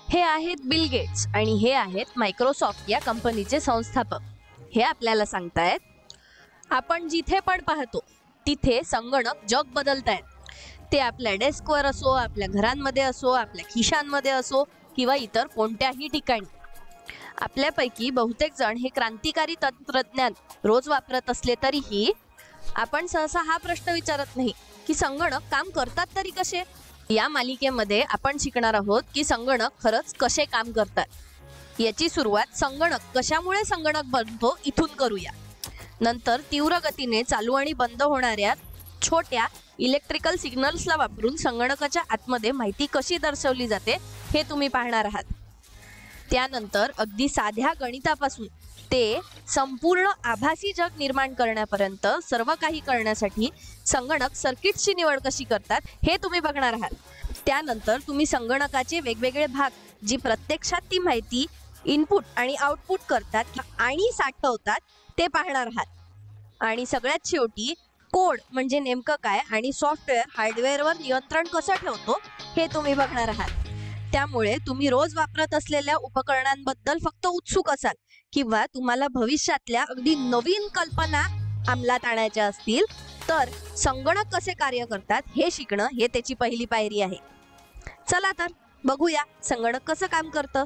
हे आहेत Bill Gates आणि हे आहेत मायक्रोसॉफ्ट या कंपनीचे संस्थापक. हे आपल्याला सांगतायत, आपण जिथे पण पाहतो तिथे संगणक जग बदलतायत. ते आपल्या डेस्कवर असो, आपल्या घरांमध्ये असो, आपल्या खिशांमध्ये असो किंवा इतर कोणत्याही ठिकाणी. आपल्यापैकी बहुतेक जण हे क्रांतिकारी तंत्रज्ञान रोज वापरत असले तरीही आपण सहसा हा प्रश्न विचारत नाही की संगणक काम करतात तरी कसे. या मालिकेमध्ये आपण शिकणार आहोत की संगणक खरंच कसे काम करतात. याची सुरुवात कशामुळे संगणक बनतो इथून करूया. नंतर तीव्र गतीने चालू आणि बंद होणाऱ्या छोट्या इलेक्ट्रिकल सिग्नल्सला वापरून संगणकाच्या आतमध्ये माहिती कशी दर्शवली जाते हे तुम्ही पाहणार आहात. त्यानंतर अगदी साध्या गणितापासून ते संपूर्ण आभासी जग निर्माण करण्यापर्यंत सर्व काही करण्यासाठी संगणक सर्किट्सची निवड कशी करतात हे तुम्ही बघणार आहात. त्यानंतर तुम्ही संगणकाचे वेगवेगळे भाग जी प्रत्यक्षात ती माहिती इनपुट आणि आउटपुट करतात आणि साठवतात ते पाहणार आहात. आणि सगळ्यात शेवटी कोड म्हणजे नेमकं काय आणि सॉफ्टवेअर हार्डवेअरवर नियंत्रण कसं ठेवतो हे तुम्ही बघणार आहात. त्यामुळे तुम्ही रोज वापरत असलेल्या उपकरणांबद्दल फक्त उत्सुक असाल किंवा तुम्हाला भविष्यातल्या अगदी नवीन कल्पना अंमलात आणायच्या असतील तर संगणक कसे कार्य करतात हे शिकणं हे त्याची पहिली पायरी आहे. चला तर बघूया संगणक कसं काम करतं.